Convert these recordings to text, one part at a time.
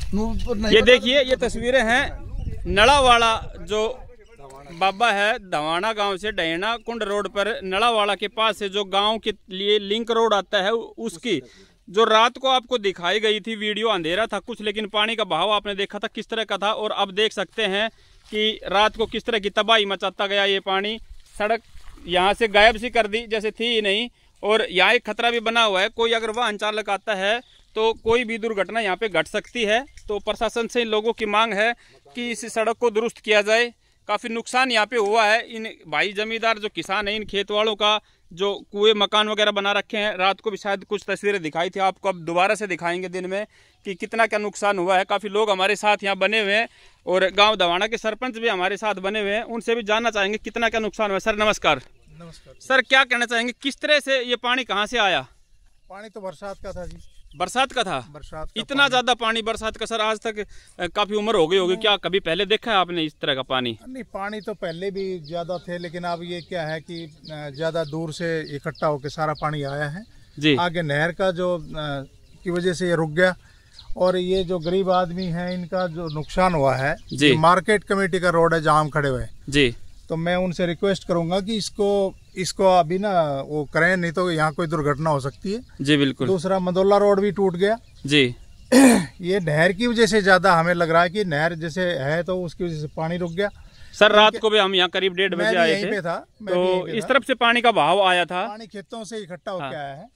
ये देखिए, ये तस्वीरें हैं नड़ावाड़ा, जो बाबा है दवाना गांव से डहेना कुंड रोड पर नड़ावाड़ा के पास से जो गांव के लिए लिंक रोड आता है, उसकी जो रात को आपको दिखाई गई थी वीडियो। अंधेरा था कुछ, लेकिन पानी का बहाव आपने देखा था किस तरह का था। और अब देख सकते हैं कि रात को किस तरह की तबाही मचाता गया ये पानी। सड़क यहाँ से गायब सी कर दी, जैसे थी ही नहीं। और यहाँ एक खतरा भी बना हुआ है, कोई अगर वाहन चालक आता है तो कोई भी दुर्घटना यहाँ पे घट सकती है। तो प्रशासन से इन लोगों की मांग है कि इस सड़क को दुरुस्त किया जाए। काफ़ी नुकसान यहाँ पे हुआ है। इन भाई जमींदार जो किसान हैं, इन खेत वालों का जो कुएं मकान वगैरह बना रखे हैं, रात को भी शायद कुछ तस्वीरें दिखाई थी आपको, अब दोबारा से दिखाएंगे दिन में कि कितना क्या नुकसान हुआ है। काफ़ी लोग हमारे साथ यहाँ बने हुए हैं और गांव दवाना के सरपंच भी हमारे साथ बने हुए हैं, उनसे भी जानना चाहेंगे कितना क्या नुकसान हुआ। सर नमस्कार। नमस्कार सर, क्या कहना चाहेंगे, किस तरह से ये पानी कहाँ से आया? पानी तो बरसात का था जी। बरसात का था? बरसात का इतना ज्यादा पानी बरसात का? सर आज तक काफी उम्र हो गई होगी, क्या कभी पहले देखा है आपने इस तरह का पानी? नहीं, पानी तो पहले भी ज्यादा थे, लेकिन अब ये क्या है कि ज्यादा दूर से इकट्ठा होकर सारा पानी आया है जी। आगे नहर का जो की वजह से ये रुक गया। और ये जो गरीब आदमी है, इनका जो नुकसान हुआ है जी। मार्केट कमेटी का रोड है जहाँ हम खड़े हुए जी, तो मैं उनसे रिक्वेस्ट करूंगा कि इसको अभी ना वो करें, नहीं तो यहाँ कोई दुर्घटना हो सकती है जी। बिल्कुल। दूसरा मंदोला रोड भी टूट गया जी। ये नहर की वजह से ज्यादा हमें लग रहा है कि नहर जैसे है तो उसकी वजह से पानी रुक गया। सर रात को भी हम यहाँ करीब 1:30 बजे आए थे, तो इस तरफ से पानी का बहाव आया था, पानी खेतों से इकट्ठा होकर आया है।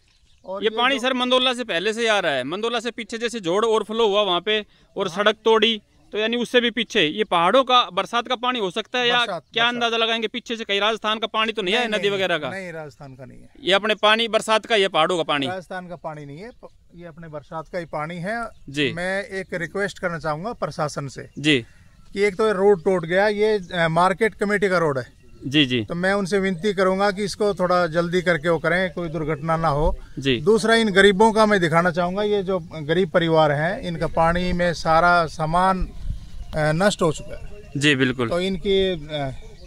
और ये पानी सर मंदोला से पहले से आ रहा है, मंदोला से पीछे जैसे जोड़ ओवरफ्लो हुआ वहाँ पे और सड़क तोड़ी, तो यानी उससे भी पीछे ये पहाड़ों का बरसात का पानी हो सकता है, या क्या अंदाजा लगाएंगे पीछे से? कहीं राजस्थान का पानी तो नहीं है, नदी वगैरह का? नहीं, राजस्थान का नहीं है ये अपने पानी बरसात का, ये पहाड़ों का पानी? राजस्थान का पानी नहीं है, ये अपने बरसात का ही पानी है जी। मैं एक रिक्वेस्ट करना चाहूंगा प्रशासन से जी कि एक तो ये रोड टूट गया, ये मार्केट कमेटी का रोड है जी जी, तो मैं उनसे विनती करूंगा कि इसको थोड़ा जल्दी करके वो करें, कोई दुर्घटना ना हो जी। दूसरा, इन गरीबों का मैं दिखाना चाहूंगा, ये जो गरीब परिवार है इनका पानी में सारा सामान नष्ट हो चुका है जी। बिल्कुल। तो इनकी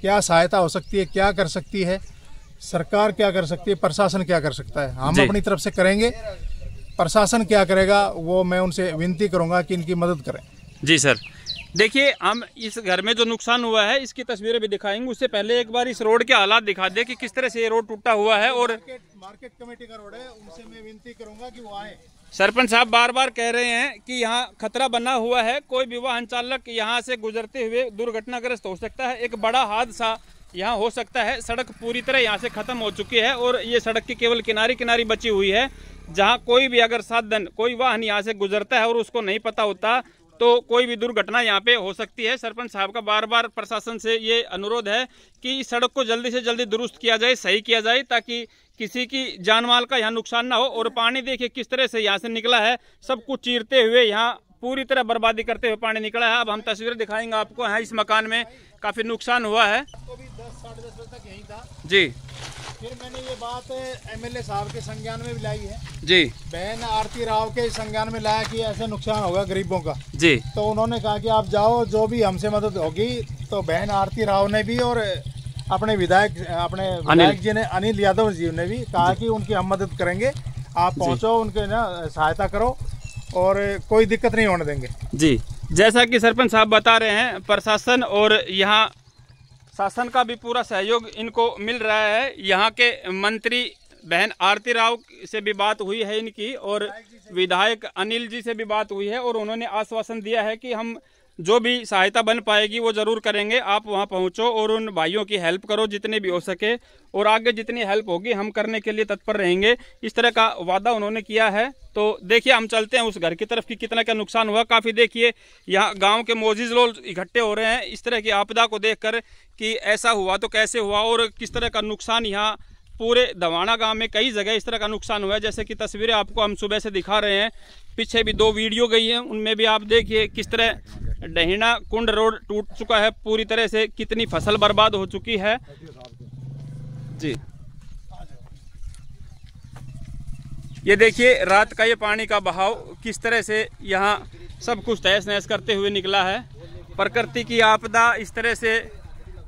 क्या सहायता हो सकती है, क्या कर सकती है सरकार, क्या कर सकती है, प्रशासन क्या कर सकता है? हम अपनी तरफ से करेंगे, प्रशासन क्या करेगा वो मैं उनसे विनती करूंगा कि इनकी मदद करें। जी सर, देखिए हम इस घर में जो नुकसान हुआ है इसकी तस्वीरें भी दिखाएंगे, उससे पहले एक बार इस रोड के हालात दिखा दे कि किस तरह से ये रोड टूटा हुआ है। और मार्केट कमेटी का रोड है, उनसे मैं विनती करूंगा कि वो आए। सरपंच साहब बार बार कह रहे हैं कि यहाँ खतरा बना हुआ है, कोई भी वाहन चालक यहाँ से गुजरते हुए दुर्घटनाग्रस्त हो सकता है, एक बड़ा हादसा यहाँ हो सकता है। सड़क पूरी तरह यहाँ से खत्म हो चुकी है और ये सड़क की केवल किनारी किनारी बची हुई है, जहाँ कोई भी अगर साधन, कोई वाहन यहाँ से गुजरता है और उसको नहीं पता होता तो कोई भी दुर्घटना यहाँ पे हो सकती है। सरपंच साहब का बार बार प्रशासन से ये अनुरोध है कि इस सड़क को जल्दी से जल्दी दुरुस्त किया जाए, सही किया जाए, ताकि किसी की जान माल का यहाँ नुकसान ना हो। और पानी देखिए किस तरह से यहाँ से निकला है, सब कुछ चीरते हुए यहाँ पूरी तरह बर्बादी करते हुए पानी निकला है। अब हम तस्वीरें दिखाएंगे आपको। यहाँ इस मकान में काफी नुकसान हुआ है। तो भी 10 साढ़े 10 बजे तक यही था जी। फिर मैंने ये बात एमएलए साहब के संज्ञान में भी लाई है जी, बहन आरती राव के संज्ञान में लाया कि ऐसे नुकसान होगा गरीबों का जी। तो उन्होंने कहा कि आप जाओ, जो भी हमसे मदद होगी। तो बहन आरती राव ने भी और अपने विधायक जी ने, अनिल यादव जी ने भी कहा कि उनकी हम मदद करेंगे, आप पहुंचो, उनके ना सहायता करो और कोई दिक्कत नहीं होने देंगे जी। जैसा कि सरपंच साहब बता रहे हैं, प्रशासन और यहाँ शासन का भी पूरा सहयोग इनको मिल रहा है। यहाँ के मंत्री बहन आरती राव से भी बात हुई है इनकी, और विधायक अनिल जी से भी बात हुई है, और उन्होंने आश्वासन दिया है कि हम जो भी सहायता बन पाएगी वो जरूर करेंगे। आप वहाँ पहुँचो और उन भाइयों की हेल्प करो जितने भी हो सके, और आगे जितनी हेल्प होगी हम करने के लिए तत्पर रहेंगे, इस तरह का वादा उन्होंने किया है। तो देखिए हम चलते हैं उस घर की तरफ कि कितना क्या नुकसान हुआ। काफ़ी देखिए यहाँ गांव के मोजिज लोग इकट्ठे हो रहे हैं इस तरह की आपदा को देखकर कि ऐसा हुआ तो कैसे हुआ और किस तरह का नुकसान। यहाँ पूरे दवाना गांव में कई जगह इस तरह का नुकसान हुआ है, जैसे कि तस्वीरें आपको हम सुबह से दिखा रहे हैं। पीछे भी 2 वीडियो गई हैं, उनमें भी आप देखिए किस तरह डहेना कुंड रोड टूट चुका है पूरी तरह से, कितनी फसल बर्बाद हो चुकी है जी। ये देखिए रात का ये पानी का बहाव किस तरह से यहाँ सब कुछ तहस नहस करते हुए निकला है। प्रकृति की आपदा, इस तरह से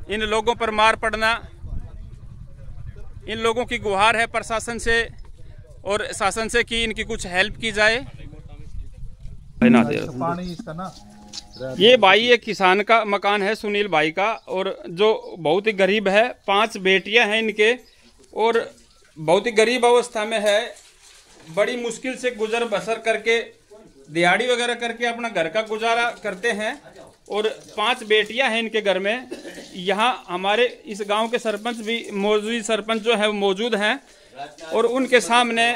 इन लोगों पर मार पड़ना, इन लोगों की गुहार है प्रशासन से और शासन से कि इनकी कुछ हेल्प की जाए। पानी इसका ना, ये भाई एक किसान का मकान है, सुनील भाई का, और जो बहुत ही गरीब है। 5 बेटियां हैं इनके और बहुत ही गरीब अवस्था में है। बड़ी मुश्किल से गुजर बसर करके, दिहाड़ी वगैरह करके अपना घर का गुजारा करते हैं। और 5 बेटियां हैं इनके घर में। यहाँ हमारे इस गांव के सरपंच भी मौजूद, सरपंच जो है वो मौजूद हैं, और उनके सामने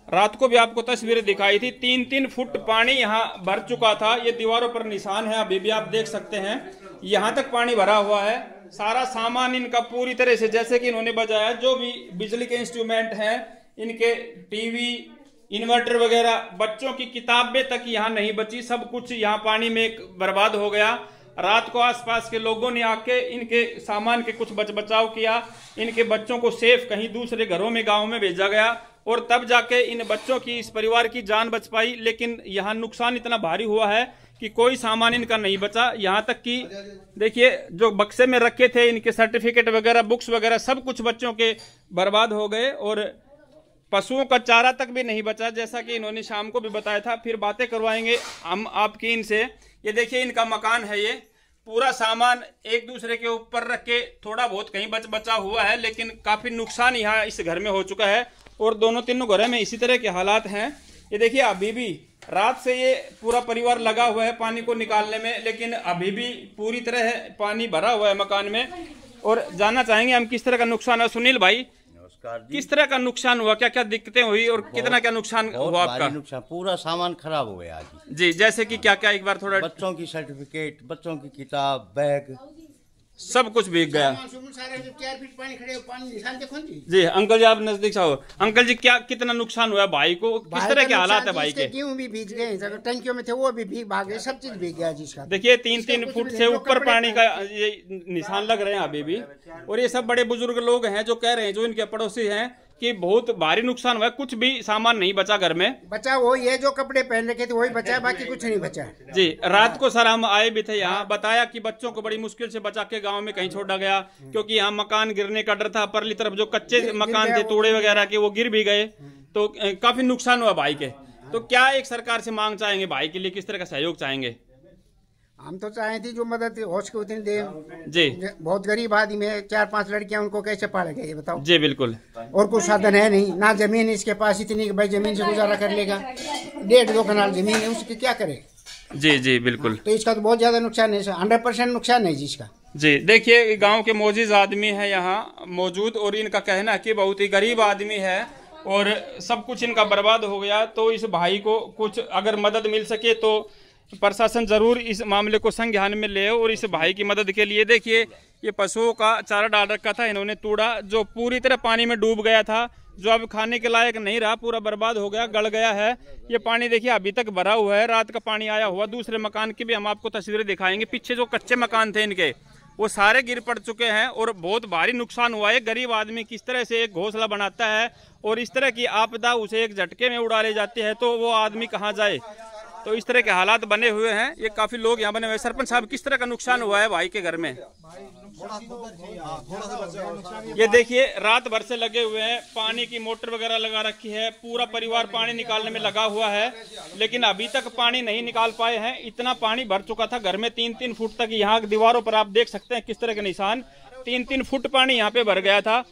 रात को भी आपको तस्वीरें दिखाई थी। 3-3 फुट पानी यहाँ भर चुका था। ये दीवारों पर निशान है, अभी भी आप देख सकते हैं। यहाँ तक पानी भरा हुआ है। सारा सामान इनका पूरी तरह से, जैसे कि इन्होंने बताया, जो भी बिजली के इंस्ट्रूमेंट हैं, इनके टीवी, इन्वर्टर वगैरह, बच्चों की किताबें तक यहाँ नहीं बची। सब कुछ यहाँ पानी में बर्बाद हो गया। रात को आसपास के लोगों ने आके इनके सामान के कुछ बचाव किया। इनके बच्चों को सेफ कहीं दूसरे घरों में, गांव में भेजा गया, और तब जाके इन बच्चों की, इस परिवार की जान बच पाई। लेकिन यहाँ नुकसान इतना भारी हुआ है कि कोई सामान इनका नहीं बचा। यहाँ तक कि देखिए, जो बक्से में रखे थे इनके सर्टिफिकेट वगैरह, बुक्स वगैरह, सब कुछ बच्चों के बर्बाद हो गए। और पशुओं का चारा तक भी नहीं बचा, जैसा कि इन्होंने शाम को भी बताया था। फिर बातें करवाएंगे हम आपकी इनसे। ये देखिए, इनका मकान है। ये पूरा सामान एक दूसरे के ऊपर रख के थोड़ा बहुत कहीं बचा हुआ है, लेकिन काफी नुकसान यहाँ इस घर में हो चुका है। और दोनों तीनों घरों में इसी तरह के हालात हैं। ये देखिए, अभी भी रात से ये पूरा परिवार लगा हुआ है पानी को निकालने में, लेकिन अभी भी पूरी तरह पानी भरा हुआ है मकान में। और जानना चाहेंगे हम किस तरह का नुकसान है। सुनील भाई, किस तरह का नुकसान हुआ, क्या क्या दिक्कतें हुई और कितना क्या नुकसान हुआ आपका? नुकसान, पूरा सामान खराब हो गया आज जी। जैसे कि क्या क्या, एक बार थोड़ा। बच्चों की सर्टिफिकेट, बच्चों की किताब, बैग, सब कुछ भीग गया। जी अंकल जी, आप नजदीक से हो। अंकल जी, क्या कितना नुकसान हुआ भाई को, किस तरह के हालात है भाई के? गेहूं भी भीग गए, टंकियों में थे वो भी भीग भाग गए, सब चीज भीग गया जिसका। देखिए, 3-3 फुट से ऊपर पानी का ये निशान लग रहे हैं अभी भी। और ये सब बड़े बुजुर्ग लोग हैं जो कह रहे हैं, जो इनके पड़ोसी हैं, कि बहुत भारी नुकसान हुआ है। कुछ भी सामान नहीं बचा घर में। बचा वो ये जो कपड़े पहन रखे थे वही बचा, बाकी कुछ नहीं बचा। जी, रात को सर हम आए भी थे यहाँ, बताया कि बच्चों को बड़ी मुश्किल से बचा के गांव में कहीं छोड़ा गया, क्योंकि यहाँ मकान गिरने का डर था। परली तरफ जो कच्चे मकान थे तोड़े वगैरह के, वो गिर भी गए, तो काफी नुकसान हुआ भाई के। तो क्या एक सरकार से मांग चाहेंगे भाई के लिए, किस तरह का सहयोग चाहेंगे? हम तो चाहे थी जो मदद हो सके उतनी दे। जी, बहुत गरीब आदमी है, 4-5 लड़कियां, उनको कैसे पालेगा ये बताओ? जी बिल्कुल। और कुछ साधन है नहीं, ना जमीन इसके पास इतनी कि भाई जमीन से गुजारा कर लेगा। 1.5-2 कनाल जमीन है, उसकी क्या करे? जी जी बिल्कुल। तो इसका तो बहुत ज्यादा नुकसान है, 100% नुकसान है जिसका। जी देखिए, गांव के मोजिज आदमी है यहाँ मौजूद, और इनका कहना है कि बहुत ही गरीब आदमी है और सब कुछ इनका बर्बाद हो गया। तो इस भाई को कुछ अगर मदद मिल सके तो प्रशासन जरूर इस मामले को संज्ञान में ले, और इस भाई की मदद के लिए। देखिए, ये पशुओं का चारा डाल रखा था इन्होंने, तूड़ा, जो पूरी तरह पानी में डूब गया था, जो अब खाने के लायक नहीं रहा, पूरा बर्बाद हो गया, गल गया है। ये पानी देखिए अभी तक भरा हुआ है, रात का पानी आया हुआ। दूसरे मकान की भी हम आपको तस्वीरें दिखाएंगे। पीछे जो कच्चे मकान थे इनके, वो सारे गिर पड़ चुके हैं और बहुत भारी नुकसान हुआ है। गरीब आदमी किस तरह से एक घोंसला बनाता है और इस तरह की आपदा उसे एक झटके में उड़ा ले जाती है, तो वो आदमी कहाँ जाए? तो इस तरह के हालात बने हुए हैं। ये काफी लोग यहाँ बने हुए हैं। सरपंच साहब, किस तरह का नुकसान हुआ है भाई के घर में? ये देखिए, रात भर से लगे हुए हैं, पानी की मोटर वगैरह लगा रखी है, पूरा परिवार पानी निकालने में लगा हुआ है, लेकिन अभी तक पानी नहीं निकाल पाए हैं। इतना पानी भर चुका था घर में, 3-3 फुट तक। यहाँ दीवारों पर आप देख सकते हैं किस तरह के निशान। 3-3 फुट पानी यहाँ पे भर गया था।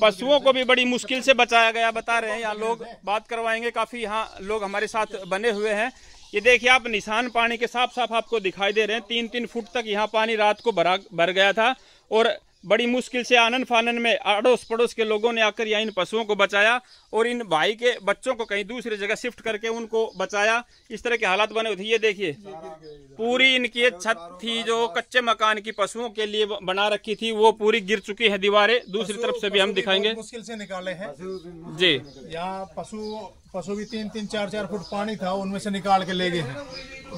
पशुओं को भी बड़ी मुश्किल से बचाया गया, बता रहे हैं यहाँ लोग। बात करवाएंगे, काफी यहाँ लोग हमारे साथ बने हुए हैं। ये देखिए आप, निशान पानी के साफ साफ आपको दिखाई दे रहे हैं। 3-3 फुट तक यहाँ पानी रात को भर गया था और बड़ी मुश्किल से आनन फानन में अड़ोस पड़ोस के लोगों ने आकर यहाँ इन पशुओं को बचाया और इन भाई के बच्चों को कहीं दूसरी जगह शिफ्ट करके उनको बचाया। इस तरह के हालात बने हुए थे। ये देखिए, पूरी इनकी छत थी जो कच्चे मकान की पशुओं के लिए बना रखी थी, वो पूरी गिर चुकी है दीवारें। दूसरी तरफ से भी हम दिखाएंगे। मुश्किल से निकाले हैं जी। यहाँ पशु भी 3-3, 4-4 फुट पानी था, उनमें से निकाल के ले गए हैं।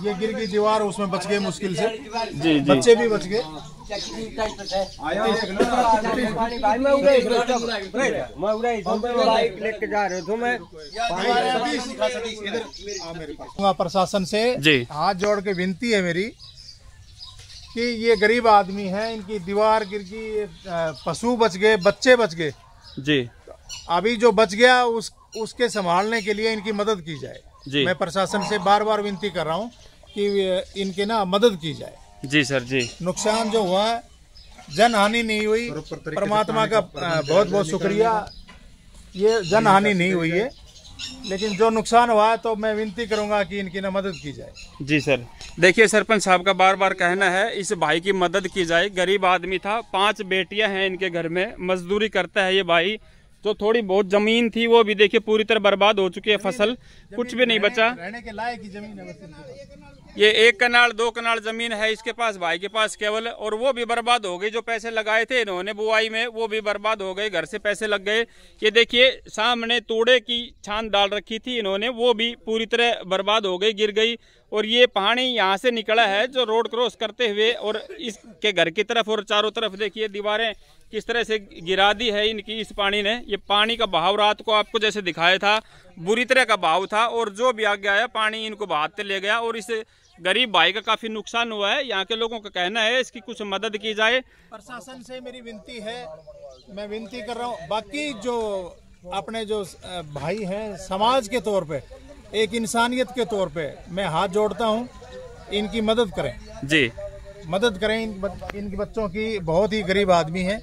ये गिर गई दीवार, उसमें बच गए मुश्किल से। जी, बच्चे भी बच गए। प्रशासन से हाथ जोड़ के विनती है मेरी कि ये गरीब आदमी है, इनकी दीवार गिर गई, पशु बच गए, बच्चे बच गए जी। अभी जो बच गया उसके संभालने के लिए इनकी मदद की जाए। जी। मैं प्रशासन से बार बार विनती कर रहा हूँ कि इनकी ना मदद की जाए। जी सर जी। नुकसान जो हुआ है, जन हानि नहीं हुई, परमात्मा का बहुत बहुत शुक्रिया, ये जन हानि नहीं हुई है, लेकिन जो नुकसान हुआ है तो मैं विनती करूंगा कि इनकी ना मदद की जाए। जी सर, देखिए सरपंच साहब का बार बार कहना है इस भाई की मदद की जाए। गरीब आदमी था, 5 बेटियां हैं इनके घर में, मजदूरी करता है ये भाई। जो थोड़ी बहुत जमीन थी वो भी देखिए पूरी तरह बर्बाद हो चुकी है, फसल कुछ भी नहीं बचा। रहने के लायक ही जमीन है, ये 1 कनाल 2 कनाल जमीन है इसके पास, भाई के पास केवल, और वो भी बर्बाद हो गई। जो पैसे लगाए थे इन्होंने बुआई में वो भी बर्बाद हो गए, घर से पैसे लग गए। ये देखिए सामने तूड़े की छान डाल रखी थी इन्होंने, वो भी पूरी तरह बर्बाद हो गई, गिर गई। और ये पानी यहाँ से निकला है जो रोड क्रॉस करते हुए और इसके घर की तरफ और चारों तरफ देखिए दीवारें किस तरह से गिरा दी है इनकी इस पानी ने। ये पानी का बहाव रात को आपको जैसे दिखाया था, बुरी तरह का बहाव था, और जो भी आगे आया पानी इनको बहाते ले गया। और इस गरीब भाई का काफी नुकसान हुआ है। यहाँ के लोगों का कहना है इसकी कुछ मदद की जाए। प्रशासन से मेरी विनती है, मैं विनती कर रहा हूँ। बाकी जो अपने जो भाई हैं, समाज के तौर पे, एक इंसानियत के तौर पे मैं हाथ जोड़ता हूँ, इनकी मदद करें जी, मदद करें। इनके बच्चों की, बहुत ही गरीब आदमी है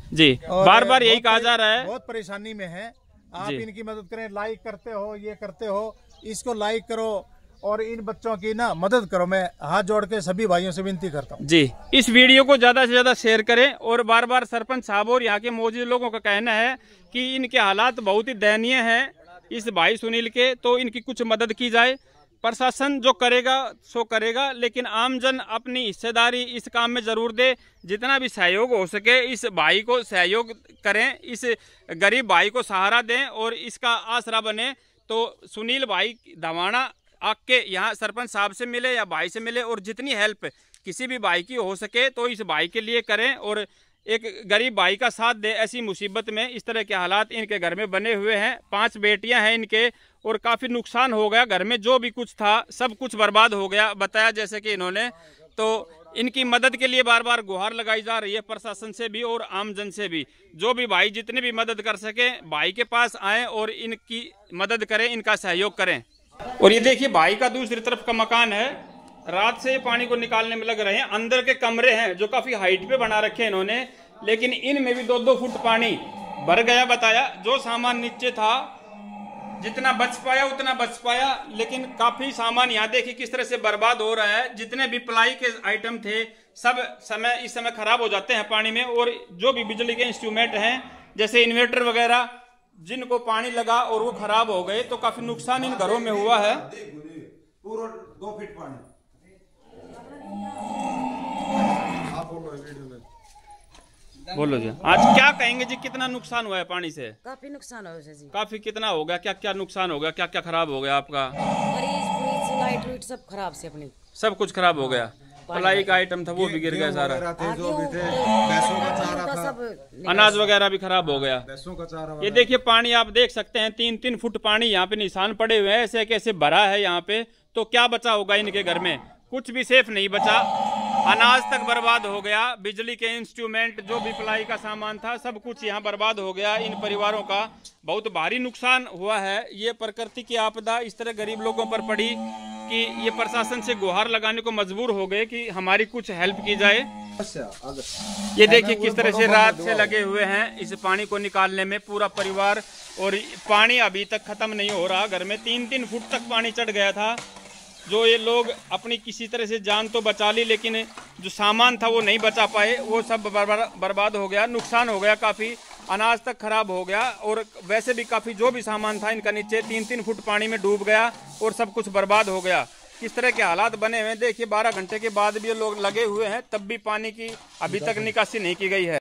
जी, बार बार यही कहा जा रहा है, बहुत परेशानी में है। आप इनकी मदद करें, लाइक करते हो, ये करते हो, इसको लाइक करो और इन बच्चों की ना मदद करो। मैं हाथ जोड़ के सभी भाइयों से विनती करता हूँ जी, इस वीडियो को ज्यादा से ज्यादा शेयर करें। और बार बार सरपंच साहब और यहाँ के मौजूद लोगों का कहना है कि इनके हालात बहुत ही दयनीय हैं इस भाई सुनील के, तो इनकी कुछ मदद की जाए। प्रशासन जो करेगा सो करेगा, लेकिन आमजन अपनी हिस्सेदारी इस काम में जरूर दे। जितना भी सहयोग हो सके इस भाई को सहयोग करें, इस गरीब भाई को सहारा दें और इसका आसरा बने। तो सुनील भाई धवाना आके यहाँ सरपंच साहब से मिले या भाई से मिले, और जितनी हेल्प किसी भी भाई की हो सके तो इस भाई के लिए करें और एक गरीब भाई का साथ दे ऐसी मुसीबत में। इस तरह के हालात इनके घर में बने हुए हैं, 5 बेटियां हैं इनके, और काफ़ी नुकसान हो गया। घर में जो भी कुछ था सब कुछ बर्बाद हो गया, बताया जैसे कि इन्होंने। तो इनकी मदद के लिए बार बार गुहार लगाई जा रही है प्रशासन से भी और आमजन से भी। जो भी भाई जितने भी मदद कर सके भाई के पास आएँ और इनकी मदद करें, इनका सहयोग करें। और ये देखिए भाई का दूसरी तरफ का मकान है, रात से पानी को निकालने में लग रहे हैं। अंदर के कमरे हैं जो काफी हाइट पे बना रखे हैं इन्होंने, लेकिन इनमें भी 2-2 फुट पानी भर गया। बताया जो सामान नीचे था जितना बच पाया उतना बच पाया, लेकिन काफी सामान यहाँ देखिए किस तरह से बर्बाद हो रहा है। जितने भी प्लाई के आइटम थे सब इस समय खराब हो जाते हैं पानी में। और जो भी बिजली के इंस्ट्रूमेंट हैं जैसे इन्वर्टर वगैरह, जिनको पानी लगा और वो खराब हो गए, तो काफी नुकसान इन घरों में हुआ है। पूरा 2 फीट पानी। बोलो जी, आज क्या कहेंगे जी, कितना नुकसान हुआ है पानी से? काफी नुकसान हुआ जी। काफी कितना हो गया, क्या क्या नुकसान हो गया, क्या क्या खराब हो गया आपका? लाइट वाइट सब खराब से अपनी, सब कुछ खराब हो गया। प्लाई का आइटम था वो भी गिर गया सारा, अनाज वगैरह भी खराब हो गया। ये देखिए पानी आप देख सकते हैं, 3-3 फुट पानी यहाँ पे निशान पड़े हुए हैं, ऐसे कैसे भरा है यहाँ पे। तो क्या बचा होगा इनके घर में? कुछ भी सेफ नहीं बचा, अनाज तक बर्बाद हो गया, बिजली के इंस्ट्रूमेंट, जो भी प्लाई का सामान था सब कुछ यहाँ बर्बाद हो गया। इन परिवारों का बहुत भारी नुकसान हुआ है। ये प्रकृति की आपदा इस तरह गरीब लोगों पर पड़ी कि ये प्रशासन से गुहार लगाने को मजबूर हो गए कि हमारी कुछ हेल्प की जाए। ये देखिए किस तरह से रात से लगे हुए हैं इस पानी को निकालने में पूरा परिवार, और पानी अभी तक खत्म नहीं हो रहा। घर में 3-3 फुट तक पानी चढ़ गया था। जो ये लोग अपनी किसी तरह से जान तो बचा ली, लेकिन जो सामान था वो नहीं बचा पाए, वो सब बर्बाद हो गया, नुकसान हो गया काफ़ी, अनाज तक खराब हो गया। और वैसे भी काफ़ी जो भी सामान था इनका नीचे 3-3 फुट पानी में डूब गया और सब कुछ बर्बाद हो गया। किस तरह के हालात बने हुए हैं देखिए। 12 घंटे के बाद भी ये लोग लगे हुए हैं, तब भी पानी की अभी तक निकासी नहीं की गई है।